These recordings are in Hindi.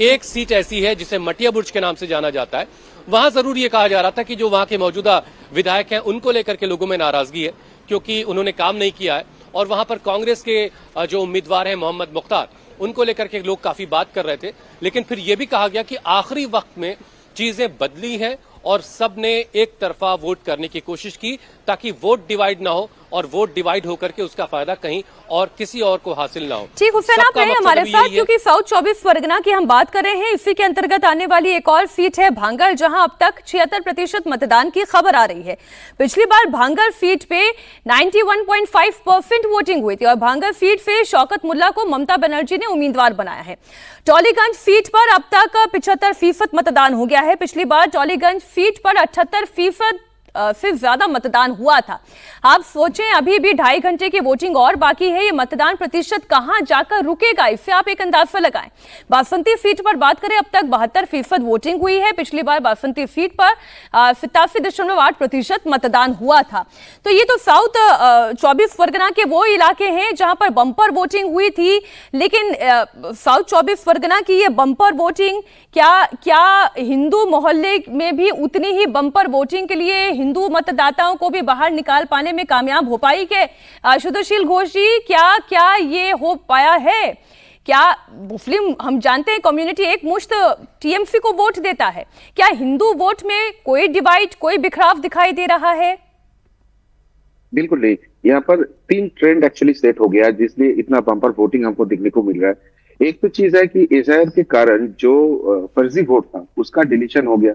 एक सीट ऐसी है जिसे मटिया बुर्ज के नाम से जाना जाता है। वहां जरूर ये कहा जा रहा था कि जो वहां के मौजूदा विधायक हैं उनको लेकर के लोगों में नाराजगी है क्योंकि उन्होंने काम नहीं किया है, और वहां पर कांग्रेस के जो उम्मीदवार हैं मोहम्मद मुख्तार, उनको लेकर के लोग काफी बात कर रहे थे। लेकिन फिर यह भी कहा गया कि आखिरी वक्त में चीजें बदली हैं और सबने एक तरफा वोट करने की कोशिश की ताकि वोट डिवाइड ना हो, और वोट डिवाइड होकर के उसका फायदा कहीं और किसी और को हासिल ना हो। ठीक, हुसैन आप रहे हमारे साथ, क्योंकि साउथ 24 परगना की हम बात कर रहे हैं। इसी के अंतर्गत आने वाली एक और सीट है भांगल, जहां अब तक 76% मतदान की खबर आ रही है। पिछली बार भांगल सीट पे 91.5% वोटिंग हुई थी और भांगल सीट से शौकत मुल्ला को ममता बनर्जी ने उम्मीदवार बनाया है। टॉलीगंज सीट पर अब तक 75% मतदान हो गया है। पिछली बार टॉलीगंज सीट पर 78% से ज्यादा मतदान हुआ था। आप सोचें अभी भी 2.5 घंटे की वोटिंग और बाकी है। ये मतदान प्रतिशत कहां जाकर रुकेगा, इससे आप एक अंदाजा लगाएं। बासंती सीट पर बात करें, अब तक 72% वोटिंग हुई है। पिछली बार बासंती सीट पर 87.8% मतदान हुआ था। तो ये तो साउथ 24 परगना के वो इलाके हैं जहां पर बंपर वोटिंग हुई थी। लेकिन साउथ 24 परगना की ये बंपर वोटिंग क्या हिंदू मोहल्ले में भी उतनी ही बंपर वोटिंग के लिए हिंदू मतदाताओं को भी बाहर निकाल पाने में कामयाब हो पाई के? शुद्धशील घोष जी, क्या ये हो पाया है? क्या मुस्लिम, हम जानते हैं कम्युनिटी एक मुश्त टीएमसी को वोट देता है, क्या हिंदू वोट में कोई डिवाइड, कोई बिखराव दिखाई दे रहा है? बिल्कुल नहीं। यहाँ पर 3 ट्रेंड एक्चुअली सेट हो गया जिसलिए इतना बम्पर वोटिंग हमको देखने को मिल रहा है। एक तो चीज है कि एसआईआर के कारण जो फर्जी वोट था उसका डिलीशन हो गया।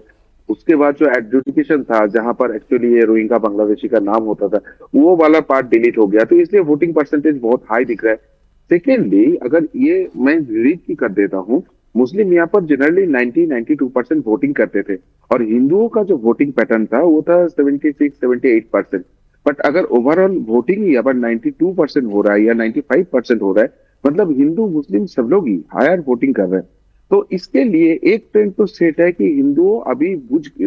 उसके बाद जो एडजुडिकेशन था जहां पर एक्चुअली ये रोहिंग्या बांग्लादेशी का नाम होता था, वो वाला पार्ट डिलीट हो गया, तो इसलिए वोटिंग परसेंटेज बहुत हाई दिख रहा है। सेकेंडली, अगर ये मैं रीड की कर देता हूँ, मुस्लिम यहाँ पर जनरली 90-92% वोटिंग करते थे और हिंदुओं का जो वोटिंग पैटर्न था वो था 76-78%। बट अगर ओवरऑल वोटिंग ही अगर 92% हो रहा है या 95% हो रहा है, मतलब हिंदू मुस्लिम सब लोग ही हायर वोटिंग कर रहे हैं। तो इसके लिए एक ट्रेंड तो सेट है कि हिंदुओं अभी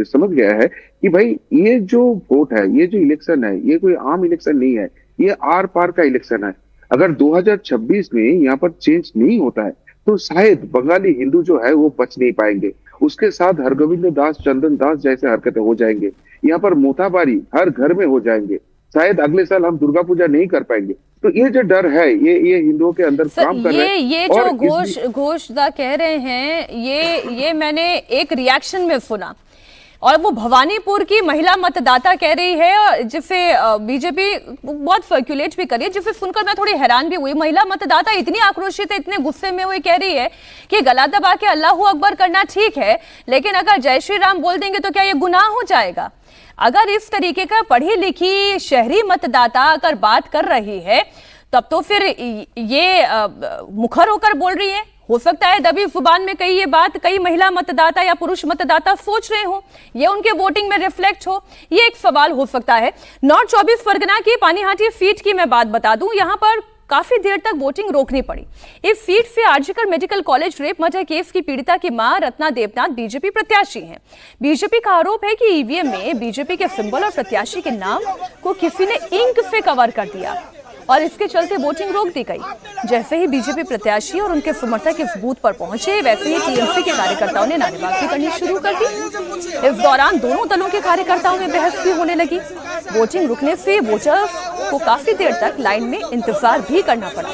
समझ गया है कि भाई ये जो वोट है, ये जो इलेक्शन है, ये कोई आम इलेक्शन नहीं है, ये आर पार का इलेक्शन है। अगर 2026 में यहाँ पर चेंज नहीं होता है तो शायद बंगाली हिंदू जो है वो बच नहीं पाएंगे। उसके साथ हरगोविंद दास, चंदन दास जैसे हरकतें हो जाएंगे। यहाँ पर मोताबारी हर घर में हो जाएंगे। शायद अगले साल हम दुर्गा पूजा नहीं कर पाएंगे। तो ये जो डर है ये हिंदुओं के अंदर काम कर रहे हैं। ये जो घोषदा कह रहे हैं, ये मैंने एक रिएक्शन में सुना, और वो भवानीपुर की महिला मतदाता कह रही है, जिसे बीजेपी बहुत सर्कुलेट भी करी है, जिसे सुनकर मैं थोड़ी हैरान भी हुई। महिला मतदाता इतनी आक्रोशित है, इतने गुस्से में हुई, कह रही है कि गला दबा के अल्लाहू अकबर करना ठीक है, लेकिन अगर जय श्री राम बोल देंगे तो क्या ये गुनाह हो जाएगा? अगर इस तरीके का पढ़ी लिखी शहरी मतदाता अगर बात कर रही है, तब तो फिर ये मुखर होकर बोल रही है। हो सकता है दबी जुबान में कई ये बात कई महिला मतदाता या पुरुष मतदाता सोच रहे हो, ये उनके वोटिंग में रिफ्लेक्ट हो, ये एक सवाल हो सकता है। नॉर्थ 24 परगना की पानीहाटी सीट की मैं बात बता दूं, यहां पर काफी देर तक वोटिंग रोकनी पड़ी। इस सीट से RG Kar medical college rape murder case की पीड़िता की मां रत्ना देवनाथ बीजेपी प्रत्याशी हैं। बीजेपी का आरोप है कि ईवीएम में बीजेपी के सिंबल और प्रत्याशी के नाम को किसी ने इंक से कवर कर दिया और इसके चलते वोटिंग रोक दी गई। जैसे ही बीजेपी प्रत्याशी और उनके समर्थक इस बूथ पर पहुंचे, वैसे ही टीएमसी के कार्यकर्ताओं ने नारेबाजी करनी शुरू कर दी। इस दौरान दोनों दलों के कार्यकर्ताओं में बहस भी होने लगी। वोटिंग रुकने से वोटर्स को काफी देर तक लाइन में इंतजार भी करना पड़ा।